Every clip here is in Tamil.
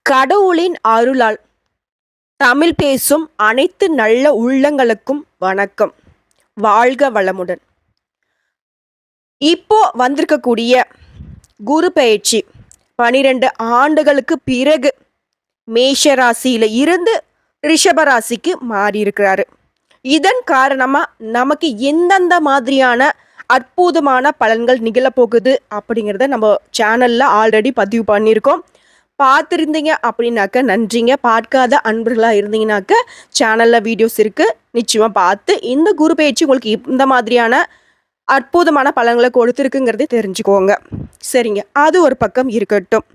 கடவுளின் அருளால் தமிழ் பேசும் அனைத்து நல்ல உள்ளங்களுக்கும் வணக்கம். வாழ்க வளமுடன். இப்போ வந்திருக்கக்கூடிய குரு பெயர்ச்சி 12 ஆண்டுகளுக்கு பிறகு மேஷ ராசியில இருந்து ரிஷப ராசிக்கு மாறி இருக்கிறாரு. இதன் காரணமா நமக்கு எந்தெந்த மாதிரியான அற்புதமான பலன்கள் நிகழப்போகுது அப்படிங்கிறத நம்ம சேனல்ல ஆல்ரெடி பதிவு பண்ணியிருக்கோம். பார்த்துருந்தீங்க அப்படின்னாக்க நன்றிங்க. பார்க்காத அன்பர்களாக இருந்தீங்கன்னாக்க சேனலில் வீடியோஸ் இருக்குது, நிச்சயமாக பார்த்து இந்த குரு பயிற்சி உங்களுக்கு இந்த மாதிரியான அற்புதமான பலன்களை கொடுத்துருக்குங்கிறத தெரிஞ்சுக்கோங்க. சரிங்க, அது ஒரு பக்கம் இருக்கட்டும்.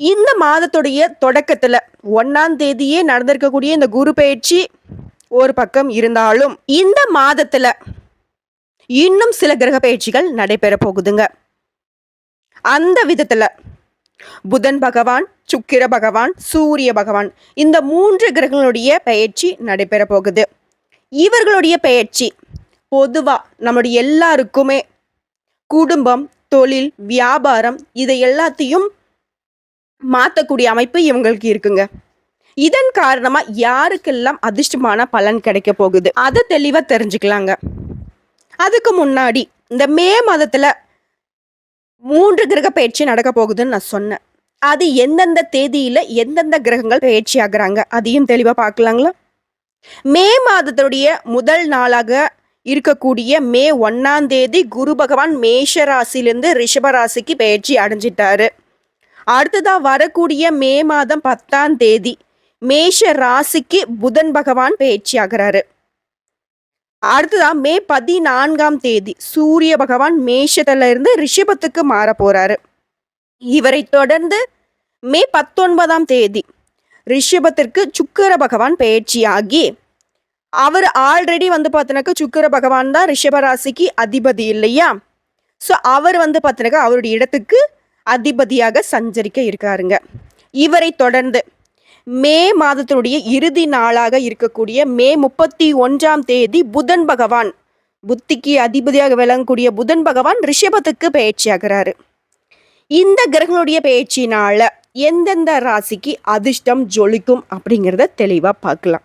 இந்த மாதத்துடைய தொடக்கத்தில் 1ஆம் தேதியே நடந்திருக்கக்கூடிய இந்த குரு பயிற்சி ஒரு பக்கம் இருந்தாலும் இந்த மாதத்தில் இன்னும் சில கிரக பயிற்சிகள் நடைபெற போகுதுங்க. அந்த விதத்தில் புதன் பகவான், சுக்கிர பகவான், சூரிய பகவான், இந்த 3 கிரகங்களுடைய பெயர்ச்சி நடைபெற போகுது. இவர்களுடைய பெயர்ச்சி பொதுவா நம்முடைய எல்லாருக்குமே குடும்பம், தொழில், வியாபாரம் இதை எல்லாத்தையும் மாற்றக்கூடிய அமைப்பு இவங்களுக்கு இருக்குங்க. இதன் காரணமா யாருக்கெல்லாம் அதிர்ஷ்டமான பலன் கிடைக்க போகுது அதை தெளிவா தெரிஞ்சுக்கலாங்க. அதுக்கு முன்னாடி இந்த மே மாதத்துல 3 கிரக பயிற்சி நடக்க போகுதுன்னு நான் சொன்னேன். அது எந்தெந்த தேதியில எந்தெந்த கிரகங்கள் பயிற்சி ஆகுறாங்க அதையும் தெளிவா பார்க்கலாங்களா? மே மாதத்துடைய முதல் நாளாக இருக்கக்கூடிய மே 1ஆம் தேதி குரு பகவான் மேஷ ராசியிலிருந்து ரிஷப ராசிக்கு பயிற்சி அடைஞ்சிட்டாரு. அடுத்ததா வரக்கூடிய மே மாதம் 10ஆம் தேதி மேஷ ராசிக்கு புதன் பகவான் பயிற்சி ஆகிறாரு. அடுத்ததான் மே 14ஆம் தேதி சூரிய பகவான் மேஷத்துல இருந்து ரிஷபத்துக்கு மாற போறாரு. இவரை தொடர்ந்து மே 19ஆம் தேதி ரிஷபத்திற்கு சுக்கிர பகவான் பயிற்சியாகி, அவர் ஆல்ரெடி பார்த்தீங்கன்னாக்கா சுக்கிர பகவான் தான் ரிஷப ராசிக்கு அதிபதி இல்லையா? ஸோ அவர் பார்த்தீங்கன்னாக்கா அவருடைய இடத்துக்கு அதிபதியாக சஞ்சரிக்க இருக்காருங்க. இவரை தொடர்ந்து மே மாதத்தினுடைய இறுதி நாளாக இருக்கக்கூடிய மே 31ஆம் தேதி புதன் பகவான், புத்திக்கு அதிபதியாக விளங்கக்கூடிய புதன் பகவான் ரிஷபத்துக்கு பயிற்சியாகிறாரு. இந்த கிரகங்களுடைய பயிற்சினால எந்தெந்த ராசிக்கு அதிர்ஷ்டம் ஜொலிக்கும் அப்படிங்கிறத தெளிவா பார்க்கலாம்.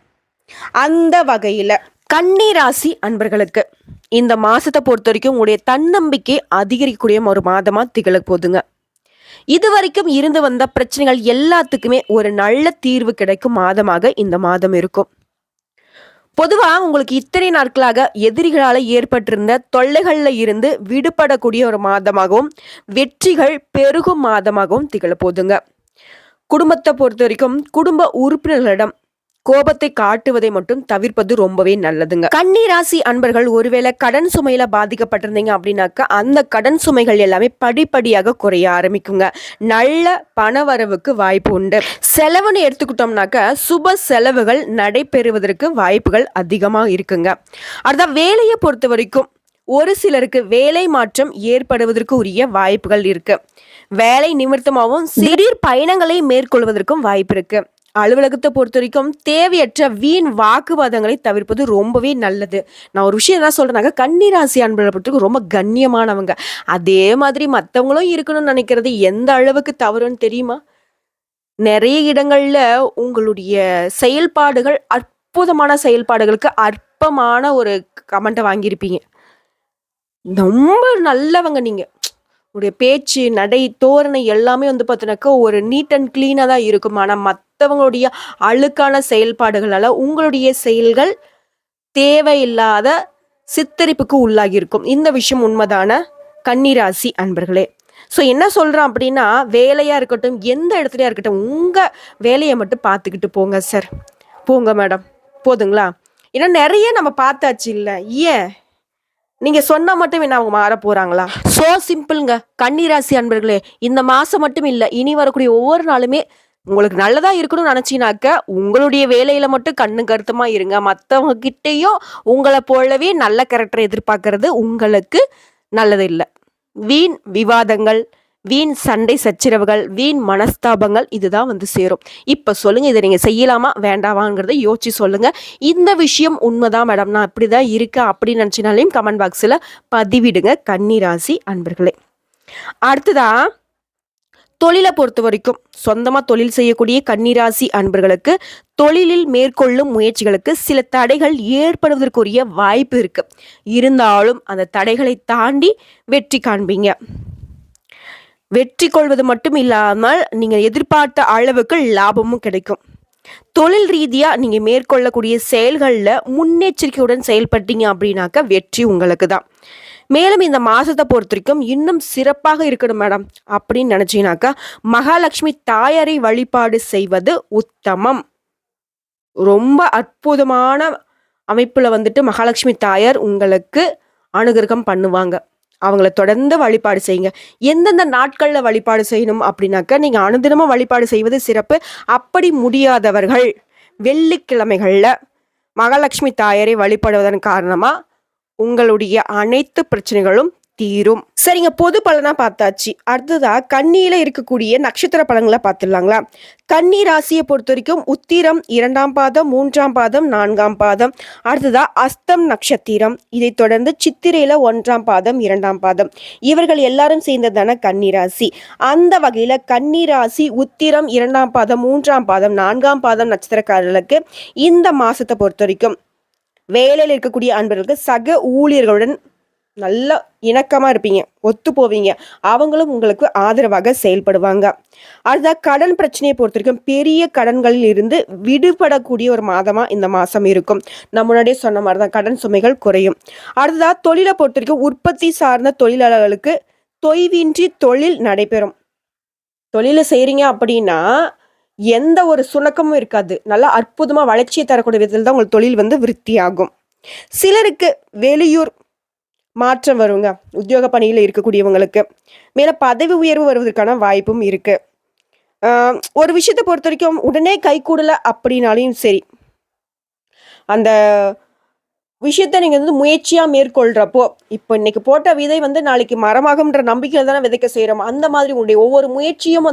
அந்த வகையில கன்னி ராசி அன்பர்களுக்கு இந்த மாசத்தை பொறுத்த வரைக்கும் உங்களுடைய தன்னம்பிக்கை அதிகரிக்கக்கூடிய ஒரு மாதமா திகழ போதுங்க. இதுவரைக்கும் இருந்து வந்த பிரச்சனைகள் எல்லாத்துக்குமே ஒரு நல்ல தீர்வு கிடைக்கும் மாதமாக இந்த மாதம் இருக்கும். பொதுவா உங்களுக்கு இத்தனை நாட்களாக எதிரிகளால ஏற்பட்டிருந்த தொல்லைகள்ல இருந்து விடுபடக்கூடிய ஒரு மாதமாகவும் வெற்றிகள் பெருகும் மாதமாகவும் திகழ போதுங்க. குடும்பத்தை பொறுத்த வரைக்கும் குடும்ப உறுப்பினர்களிடம் கோபத்தை காட்டுவதை மட்டும் தவிர்ப்பது ரொம்பவே நல்லதுங்க. கன்னி ராசி அன்பர்கள் ஒருவேளை கடன் சுமையில பாதிக்கப்பட்டிருந்தீங்க அப்படின்னாக்கா அந்த கடன் சுமைகள் எல்லாமே படிப்படியாக குறைய ஆரம்பிக்குங்க. நல்ல பண வரவுக்கு வாய்ப்பு உண்டு. செலவுன்னு எடுத்துக்கிட்டோம்னாக்க சுப செலவுகள் நடைபெறுவதற்கு வாய்ப்புகள் அதிகமாக இருக்குங்க. அதான் வேலையை பொறுத்த வரைக்கும் ஒரு சிலருக்கு வேலை மாற்றம் ஏற்படுவதற்கு உரிய வாய்ப்புகள் இருக்கு. வேலை நிமித்தமாகவும் திடீர் பயணங்களை மேற்கொள்வதற்கும் வாய்ப்பு இருக்கு. அலுவலகத்தை பொறுத்த வரைக்கும் தேவையற்ற வீண் வாக்குவாதங்களை தவிர்ப்பது ரொம்பவே நல்லது. நான் ஒரு விஷயம் என்ன சொல்றேன்னாக்க கன்னிராசி அன்பர்களை பொறுத்தவரைக்கும் ரொம்ப கண்ணியமானவங்க. அதே மாதிரி மற்றவங்களும் இருக்கணும்னு நினைக்கிறது எந்த அளவுக்கு தவறுன்னு தெரியுமா? நிறைய இடங்கள்ல உங்களுடைய செயல்பாடுகள் அற்புதமான செயல்பாடுகளுக்கு அற்பமான ஒரு கமெண்ட்டை வாங்கியிருப்பீங்க. ரொம்ப நல்லவங்க நீங்க. உடைய பேச்சு, நடை, தோரணை எல்லாமே பார்த்தீங்கன்னாக்கா ஒரு நீட் அண்ட் கிளீனாக தான் இருக்கும். ஆனால் மற்றவங்களுடைய அழுக்கான செயல்பாடுகளால் உங்களுடைய செயல்கள் தேவையில்லாத சித்தரிப்புக்கு உள்ளாகி இருக்கும். இந்த விஷயம் உண்மைதான கன்னிராசி அன்பர்களே. ஸோ என்ன சொல்கிறேன் அப்படின்னா, வேலையாக இருக்கட்டும் எந்த இடத்துலையா இருக்கட்டும் உங்கள் வேலையை மட்டும் பார்த்துக்கிட்டு போங்க சார், போங்க மேடம், போதுங்களா? ஏன்னா நிறைய நம்ம பார்த்தாச்சு இல்லை? ஏன் நீங்க சொன்னா மட்டும் என்ன அவங்க மாற போறாங்களா? சோ சிம்பிள்ங்க. கன்னிராசி அன்பர்களே, இந்த மாசம் மட்டும் இல்ல, இனி வரக்கூடிய ஒவ்வொரு நாளுமே உங்களுக்கு நல்லதா இருக்கணும்னு நினைச்சீங்கன்னாக்க உங்களுடைய வேலையில மட்டும் கண்ணு கருத்துமா இருங்க. மற்றவங்க கிட்டையும் உங்களை போலவே நல்ல கேரக்டரை எதிர்பார்க்கறது உங்களுக்கு நல்லது இல்லை. வீண் விவாதங்கள், வீண் சண்டை சச்சரவுகள், வீண் மனஸ்தாபங்கள் இதுதான் சேரும். இப்ப சொல்லுங்க, இதை நீங்க செய்யலாமா வேண்டாமாங்கிறத யோசிச்சு சொல்லுங்க. இந்த விஷயம் உண்மைதான் மேடம், நான் இப்படிதான் இருக்கேன் அப்படின்னு நினைச்சினாலையும் கமெண்ட் பாக்ஸ்ல பதிவிடுங்க கன்னிராசி அன்பர்களே. அடுத்ததா தொழிலை பொறுத்த வரைக்கும் சொந்தமாக தொழில் செய்யக்கூடிய கன்னிராசி அன்பர்களுக்கு தொழிலில் மேற்கொள்ளும் முயற்சிகளுக்கு சில தடைகள் ஏற்படுவதற்குரிய வாய்ப்பு இருக்கு. இருந்தாலும் அந்த தடைகளை தாண்டி வெற்றி காண்பீங்க. வெற்றி கொள்வது மட்டும் இல்லாமல் நீங்கள் எதிர்பார்த்த அளவுக்கு லாபமும் கிடைக்கும். தொழில் ரீதியாக நீங்கள் மேற்கொள்ளக்கூடிய செயல்களில் முன்னெச்சரிக்கையுடன் செயல்பட்டீங்க அப்படின்னாக்கா வெற்றி உங்களுக்கு தான். மேலும் இந்த மாதத்தை பொறுத்த வரைக்கும் இன்னும் சிறப்பாக இருக்கணும் மேடம் அப்படின்னு நினச்சிங்கனாக்கா மகாலட்சுமி தாயாரை வழிபாடு செய்வது உத்தமம். ரொம்ப அற்புதமான அமைப்பில் வந்துட்டு மகாலட்சுமி தாயார் உங்களுக்கு அனுகிரகம் பண்ணுவாங்க. அவங்கள தொடர்ந்து வழிபாடு செய்யுங்க. எந்தெந்த நாட்களில் வழிபாடு செய்யணும் அப்படின்னாக்கா நீங்கள் அனுதினமும் வழிபாடு செய்வது சிறப்பு. அப்படி முடியாதவர்கள் வெள்ளிக்கிழமைகளில் மகாலட்சுமி தாயாரை வழிபடுவதன் காரணமாக உங்களுடைய அனைத்து பிரச்சனைகளும் தீரும். சரிங்க, பொது பலனா பார்த்தாச்சு. அடுத்ததா கன்னியில இருக்கக்கூடிய நட்சத்திர பலன்களை பார்த்துடலாங்களா? கன்னி ராசியை பொறுத்த வரைக்கும் உத்திரம் 2ஆம் பாதம், 3ஆம் பாதம், 4ஆம் பாதம். அடுத்ததா அஸ்தம் நட்சத்திரம். இதை தொடர்ந்து சித்திரையில 1ஆம் பாதம், 2ஆம் பாதம். இவர்கள் எல்லாரும் சேர்ந்ததான கன்னி ராசி. அந்த வகையில கன்னி ராசி உத்திரம் 2ஆம் பாதம், 3ஆம் பாதம், 4ஆம் பாதம் நட்சத்திரக்காரர்களுக்கு இந்த மாசத்தை பொறுத்த வரைக்கும் வேலையில் இருக்கக்கூடிய அன்பர்களுக்கு சக ஊழியர்களுடன் நல்ல இணக்கமாக இருப்பீங்க, ஒத்து போவீங்க. அவங்களும் உங்களுக்கு ஆதரவாக செயல்படுவாங்க. அடுத்த கடன் பிரச்சனையை பொறுத்த வரைக்கும் பெரிய கடன்களில் இருந்து விடுபடக்கூடிய ஒரு மாதமாக இந்த மாதம் இருக்கும். நம்ம முன்னாடியே சொன்ன மாதிரி தான் கடன் சுமைகள் குறையும். அடுத்ததாக தொழிலை பொறுத்த வரைக்கும் உற்பத்தி சார்ந்த தொழிலாளர்களுக்கு தொய்வின்றி தொழில் நடைபெறும். தொழிலை செய்கிறீங்க அப்படின்னா எந்த ஒரு சுணக்கமும் இருக்காது. நல்லா அற்புதமாக வளர்ச்சியை தரக்கூடிய விதத்தில் தான் உங்கள் தொழில் விருத்தியாகும். சிலருக்கு வெளியூர் மாற்றம் வருங்க. உத்தியோக பணியில் இருக்கக்கூடியவங்களுக்கு மேலே பதவி உயர்வு வருவதற்கான வாய்ப்பும் இருக்கு. ஒரு விஷயத்தை பொறுத்த வரைக்கும் உடனே கை கூடலை அப்படின்னாலையும் சரி, அந்த விஷயத்த நீங்கள் முயற்சியாக மேற்கொள்கிறப்போ இப்போ இன்னைக்கு போட்ட விதை நாளைக்கு மரமாகும்ன்ற நம்பிக்கையில் தானே விதைக்க செய்கிறோம். அந்த மாதிரி உங்களுடைய ஒவ்வொரு முயற்சியும்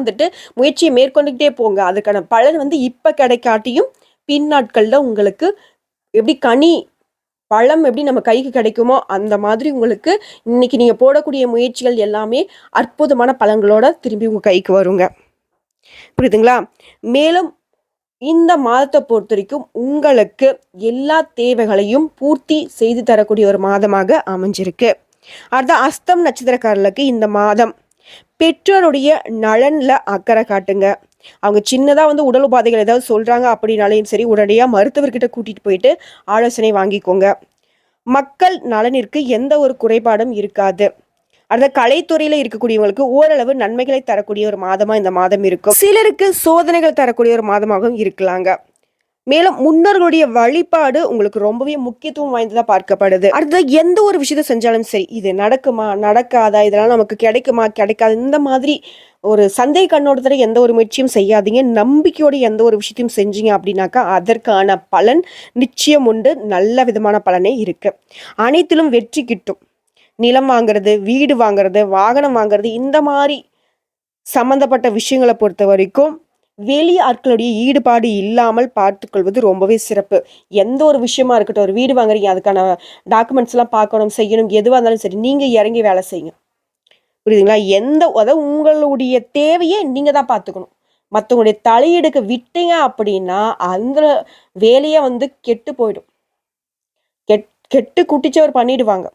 முயற்சியை மேற்கொண்டுகிட்டே போங்க. அதுக்கான பலன் இப்போ கிடைக்காட்டியும் பின்னாட்களில் உங்களுக்கு எப்படி கனி பழம் எப்படி நம்ம கைக்கு கிடைக்குமோ அந்த மாதிரி உங்களுக்கு இன்னைக்கு நீங்கள் போடக்கூடிய முயற்சிகள் எல்லாமே அற்புதமான பலன்களோட திரும்பி உங்கள் கைக்கு வருங்க. புரியுதுங்களா? மேலும் இந்த மாதத்தை பொறுத்த வரைக்கும் உங்களுக்கு எல்லா தேவைகளையும் பூர்த்தி செய்து தரக்கூடிய ஒரு மாதமாக அமைஞ்சிருக்கு. அடுத்த அஸ்தம் நட்சத்திரக்காரர்களுக்கு இந்த மாதம் பெற்றோருடைய நலன்ல அக்கறை காட்டுங்க. அவங்க சின்னதாக உடல் உபாதைகள் ஏதாவது சொல்கிறாங்க அப்படின்னாலையும் சரி, உடனடியாக மருத்துவர்கிட்ட கூட்டிகிட்டு போயிட்டு ஆலோசனை வாங்கிக்கோங்க. மக்கள் நலனிற்கு எந்த ஒரு குறைபாடும் இருக்காது. அந்த கலைத்துறையில் இருக்கக்கூடியவங்களுக்கு ஓரளவு நன்மைகளை தரக்கூடிய ஒரு மாதமாக இந்த மாதம் இருக்கும். சிலருக்கு சோதனைகள் தரக்கூடிய ஒரு மாதமாகவும் இருக்கலாங்க. மேலும் முன்னோர்களுடைய வழிபாடு உங்களுக்கு ரொம்பவே முக்கியத்துவம் வாய்ந்ததாக பார்க்கப்படுது. அடுத்த எந்த ஒரு விஷயத்த செஞ்சாலும் சரி, இது நடக்குமா நடக்காதா, இதெல்லாம் நமக்கு கிடைக்குமா கிடைக்காது, இந்த மாதிரி ஒரு சந்தேக கண்ணோட்டத்தில் எந்த ஒரு முயற்சியும் செய்யாதீங்க. நம்பிக்கையோடு எந்த ஒரு விஷயத்தையும் செஞ்சீங்க அப்படின்னாக்கா அதற்கான பலன் நிச்சயம் உண்டு. நல்ல விதமான பலனே இருக்கு. அனைத்திலும் வெற்றி கிட்டும். நிலம் வாங்குறது, வீடு வாங்குறது, வாகனம் வாங்குறது, இந்த மாதிரி சம்பந்தப்பட்ட விஷயங்களை பொறுத்த வரைக்கும் வெளி ஆட்களுடைய ஈடுபாடு இல்லாமல் பார்த்துக்கொள்வது ரொம்பவே சிறப்பு. எந்த ஒரு விஷயமா இருக்கட்டும், ஒரு வீடு வாங்குறீங்க, அதுக்கான டாக்குமெண்ட்ஸ் எல்லாம் பார்க்கணும், செய்யணும், எதுவாக இருந்தாலும் சரி நீங்கள் இறங்கி வேலை செய்யுங்க. புரியுதுங்களா? அதாவது உங்களுடைய தேவையை நீங்கள் தான் பார்த்துக்கணும். மற்றவங்களுடைய தலையெடுக்க விட்டீங்க அப்படின்னா அந்த வேலையை கெட்டு போயிடும். கெட்டு குட்டிச்சவர் பண்ணிடுவாங்க.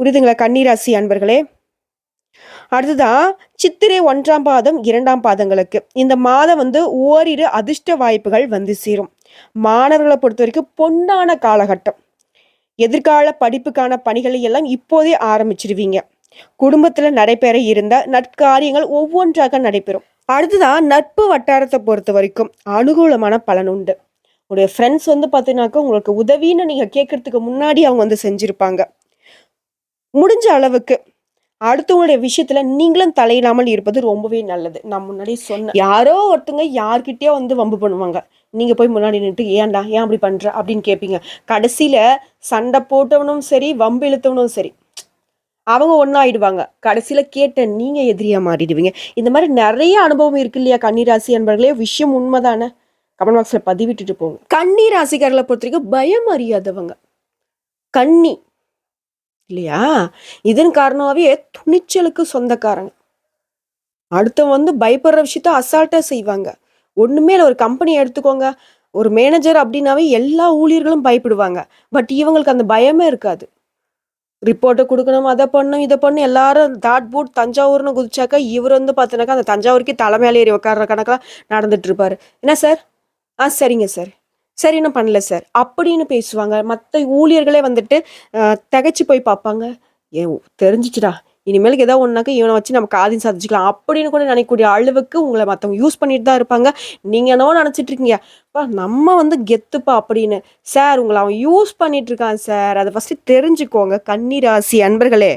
புரியுதுங்களா கன்னிராசி அன்பர்களே? அடுத்ததான் சித்திரை 1ஆம் பாதம் 2ஆம் பாதங்களுக்கு இந்த மாதம் ஓரிரு அதிர்ஷ்ட வாய்ப்புகள் சேரும். மாணவர்களை பொறுத்த வரைக்கும் பொன்னான காலகட்டம். எதிர்கால படிப்புக்கான பணிகளை எல்லாம் இப்போதே ஆரம்பிச்சிருவீங்க. குடும்பத்துல நடைபெற இருந்த நற்காரியங்கள் ஒவ்வொன்றாக நடைபெறும். அடுத்ததான் நட்பு வட்டாரத்தை பொறுத்த வரைக்கும் அனுகூலமான பலன் உண்டு. உங்களுடைய ஃப்ரெண்ட்ஸ் பார்த்தீங்கன்னாக்கா உங்களுக்கு உதவின்னு நீங்க கேட்கறதுக்கு முன்னாடி அவங்க செஞ்சிருப்பாங்க. முடிஞ்ச அளவுக்கு அடுத்தவங்களுடைய விஷயத்துல நீங்களும் தலையிடாமல் இருப்பது ரொம்பவே நல்லது. நான் முன்னாடி சொன்ன யாரோ ஒருத்தங்க யார்கிட்டயோ வம்பு பண்ணுவாங்க. நீங்க போய் முன்னாடி நின்று ஏன்டா ஏன் அப்படி பண்ற அப்படின்னு கேட்பீங்க. கடைசியில சண்டை போட்டவனும் சரி, வம்பு இழுத்தவனும் சரி, அவங்க ஒன்னாயிடுவாங்க. கடைசியில கேட்ட நீங்க எதிரியா மாறிடுவீங்க. இந்த மாதிரி நிறைய அனுபவம் இருக்கு இல்லையா கன்னிராசி அன்பர்களே? விஷயம் உண்மைதானே? கமெண்ட் பாக்ஸ்ல பதிவிட்டுட்டு போங்க. கன்னிராசிக்காரர்களை பொறுத்த வரைக்கும் பயம் அறியாதவங்க கன்னி இல்லையா? இதன் காரணமாகவே துணிச்சலுக்கு சொந்தக்காரங்க. அடுத்தவன் வந்து பயப்படுற விஷயத்த அசால்ட்டாக செய்வாங்க. ஒண்ணுமே இல்ல, ஒரு கம்பெனி எடுத்துக்கோங்க. ஒரு மேனேஜர் அப்படின்னாவே எல்லா ஊழியர்களும் பயப்படுவாங்க. பட் இவங்களுக்கு அந்த பயமே இருக்காது. ரிப்போர்ட்ட குடுக்கணும், அத பண்ணணும், இத பண்ணணும் எல்லாரும் தாட் பூட் தஞ்சாவூர்ன்னு குதிச்சாக்கா, இவரு வந்து பார்த்தீனாக்கா, அந்த தஞ்சாவூருக்கே தலை மேல ஏறி உட்கார்ற கணக்குல நடந்துட்டு இருப்பாரு. "என்ன சார்? சரிங்க சார். சரி இன்னும் பண்ணல சார்." அப்படின்னு பேசுவாங்க. மத்த ஊழியர்களே வந்துட்டு திகைச்சு போய் பார்ப்பாங்க. "ஏன் தெரிஞ்சுச்சுடா. இனிமேலுக்கு ஏதோ ஒண்ணுனாக்கா இவன வச்சு நம்ம காரியம் சாதிச்சுக்கலாம்." அப்படின்னு கூட நினைக்கக்கூடிய அளவுக்கு உங்கள மத்தவங்க யூஸ் பண்ணிட்டு தான் இருப்பாங்க. நீங்க என்னவோ நினைச்சிட்டு இருக்கீங்க. "அப்பா நம்ம வந்து கெத்துப்பா" அப்படின்னு. சார் உங்கள அவன் யூஸ் பண்ணிட்டு இருக்கான் சார். அத ஃபர்ஸ்ட்டு தெரிஞ்சுக்கோங்க. கன்னி ராசி அன்பர்களே.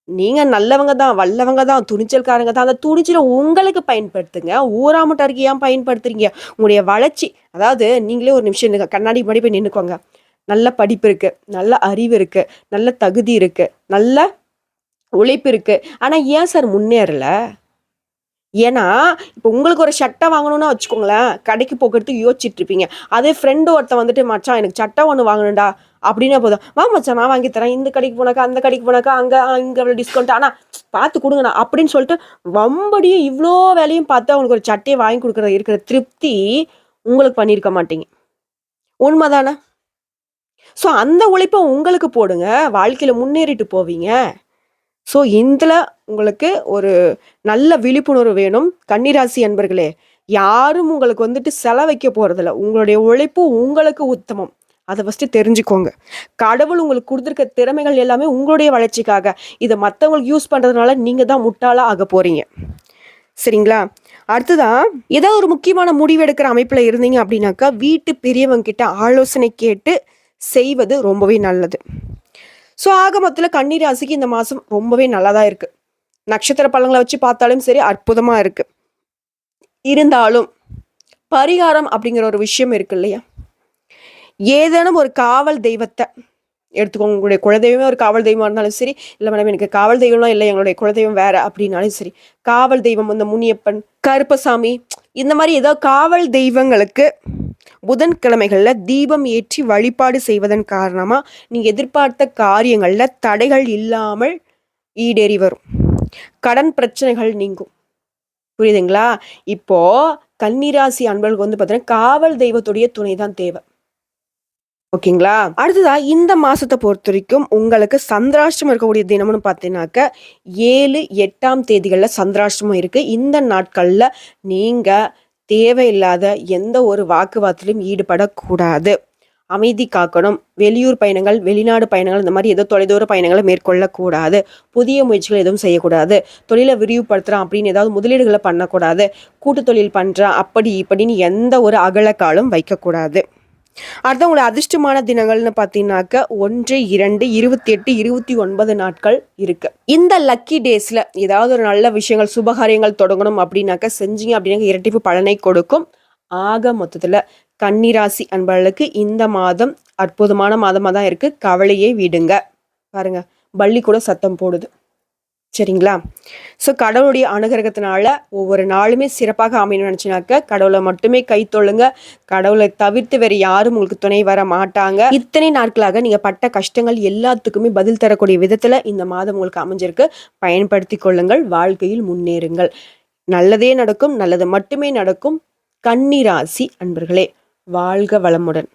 நீங்க நல்லவங்க தான், வல்லவங்க தான், துணிச்சல்காரங்க தான். அந்த துணிச்சல உங்களுக்கு பயன்படுத்துங்க. ஊராமுட்டாருக்கு ஏன் பயன்படுத்துறீங்க? உங்களுடைய வளர்ச்சி அதாவது நீங்களே ஒரு நிமிஷம் நில்லுங்க. கண்ணாடி முன்னாடி போய் நின்னுக்கோங்க. நல்ல படிப்பு இருக்கு, நல்ல அறிவு இருக்கு, நல்ல தகுதி இருக்கு, நல்ல உழைப்பு இருக்கு. ஆனா ஏன் சார் முன்னேறல? ஏன்னா, இப்ப உங்களுக்கு ஒரு சட்டை வாங்கணும்னா வச்சுக்கோங்களேன், கடைக்கு போகுறதுக்கு யோசிச்சுட்டு இருப்பீங்க. அதே ஃப்ரெண்டு ஒருத்தன் வந்துட்டு, "மச்சான் எனக்கு சட்டை ஒண்ணு வாங்கணும்டா" அப்படின்னா போதும், "வா மச்சான் நான் வாங்கி தரேன். இந்த கடைக்கு போனாக்கா, அந்த கடைக்கு போனாக்கா, அங்க இங்க அவ்வளோ டிஸ்கவுண்ட். ஆனா பார்த்து குடுங்கண்ணா" அப்படின்னு சொல்லிட்டு வம்படியே இவ்ளோ வேலையும் பார்த்து அவங்களுக்கு ஒரு சட்டைய வாங்கி குடுக்குற இருக்கிற திருப்தி உங்களுக்கு பண்ணியிருக்க மாட்டீங்க. உண்மதானே? ஸோ அந்த உழைப்ப உங்களுக்கு போடுங்க. வாழ்க்கையில முன்னேறிட்டு போவீங்க. ஸோ இதில உங்களுக்கு ஒரு நல்ல விழிப்புணர்வு வேணும். கன்னிராசி அன்பர்களே! யாரும் உங்களுக்கு வந்துட்டு செலவைக்க போறதில்ல. உங்களுடைய உழைப்பு உங்களுக்கு உத்தமம். அத ஃபர்ஸ்ட்டு தெரிஞ்சுக்கோங்க. கடவுள் உங்களுக்கு குடுத்துருக்க திறமைகள் எல்லாமே உங்களுடைய வளர்ச்சிக்காக. இத மத்தவங்களுக்கு யூஸ் பண்றதுனால நீங்க தான் முட்டாளா ஆகப் போறீங்க. சரிங்களா? அடுத்ததா, ஏதோ ஒரு முக்கியமான முடிவு எடுக்கிற அமைப்புல இருந்தீங்க அப்படின்னாக்கா, வீட்டு பெரியவங்க கிட்ட ஆலோசனை கேட்டு செய்வது ரொம்பவே நல்லது. ஸோ ஆக மொத்தத்துல கன்னி ராசிக்கு இந்த மாசம் ரொம்பவே நல்லா தான் இருக்கு. நட்சத்திர பலன்கள வச்சு பார்த்தாலும் சரி அற்புதமா இருக்கு. இருந்தாலும் பரிகாரம் அப்படிங்கிற ஒரு விஷயம் இருக்கு இல்லையா? ஏதேனும் ஒரு காவல் தெய்வத்த எடுத்துக்கோங்க. உங்களுடைய குலதெய்வமே ஒரு காவல் தெய்வமா இருந்தாலும் சரி, இல்ல மேடம் எனக்கு காவல் தெய்வம்லாம் இல்ல, எங்களுடைய குலதெய்வம் வேற அப்படின்னாலும் சரி. காவல் தெய்வம் இந்த முனியப்பன், கருப்பசாமி இந்த மாரி ஏதோ காவல் தெய்வங்களுக்கு புதன்கிழமைகள்ல தீபம் ஏற்றி வழிபாடு செய்வதன் காரணமா, நீங்க எதிர்பார்த்த காரியங்கள்ல தடைகள் இல்லாமல் ஈடேறி வரும். கடன் பிரச்சனைகள் நீங்கும். புரியுதுங்களா? இப்போ கன்னிராசி அன்பர்களுக்கு வந்து பார்த்தீங்கன்னா, காவல் தெய்வத்துடைய துணை தான் தேவை. ஓகேங்களா? அடுத்ததா இந்த மாசத்த பொறுத்தவரைக்கும் உங்களுக்கு சந்திராஷ்டமம் இருக்கக்கூடிய தினம்னு பார்த்தீங்கன்னாக்க, 7, 8ஆம் தேதிகள்ல சந்திராஷ்டமம் இருக்கு. இந்த நாட்கள்ல நீங்க தேவையில்லாத எந்த ஒரு வாக்குவாதத்திலும் ஈடுபடக்கூடாது. அமைதி காக்கணும். வெளியூர் பயணங்கள், வெளிநாடு பயணங்கள் இந்த மாரி ஏதோ தொலைதூர பயணங்கள மேற்கொள்ளக்கூடாது. புதிய முயற்சிகள் எதுவும் செய்யக்கூடாது. தொழில விரிவுபடுத்துறோம் அப்படின்னு ஏதாவது முதலீடுகள பண்ணக்கூடாது. கூட்டு தொழில் பண்றேன் அப்படி இப்படின்னு எந்த ஒரு அகலக்காலும் வைக்கக்கூடாது. அடுத்து உங்களுக்கு அதிர்ஷ்டமான தினங்கள்னு பார்த்தீங்கன்னாக்க 1, 2, 28, 29 நாட்கள் இருக்கு. இந்த லக்கி டேஸ்ல ஏதாவது ஒரு நல்ல விஷயங்கள், சுபகாரியங்கள் தொடங்கணும் அப்படின்னாக்க செஞ்சீங்க அப்படின்னா இரட்டிப்பு பலனை கொடுக்கும். ஆக மொத்தத்துல கன்னிராசி அன்பர்களுக்கு இந்த மாதம் அற்புதமான மாதமா தான் இருக்கு. கவலையே விடுங்க. பாருங்க, பல்லி கூட சத்தம் போடுது. சரிங்களா? ஸோ கடவுளுடைய அனுகிரகத்தினால ஒவ்வொரு நாளுமே சிறப்பாக அமையணும்னு நினச்சினாக்க கடவுளை மட்டுமே கை தொழுங்க. கடவுளை தவிர்த்து வேறு யாரும் உங்களுக்கு துணை வர மாட்டாங்க. இத்தனை நாட்களாக நீங்கள் பட்ட கஷ்டங்கள் எல்லாத்துக்குமே பதில் தரக்கூடிய விதத்தில் இந்த மாதம் உங்களுக்கு அமைஞ்சிருக்கு. பயன்படுத்தி கொள்ளுங்கள். வாழ்க்கையில் முன்னேறுங்கள். நல்லதே நடக்கும். நல்லது மட்டுமே நடக்கும். கன்னி ராசி அன்பர்களே, வாழ்க வளமுடன்.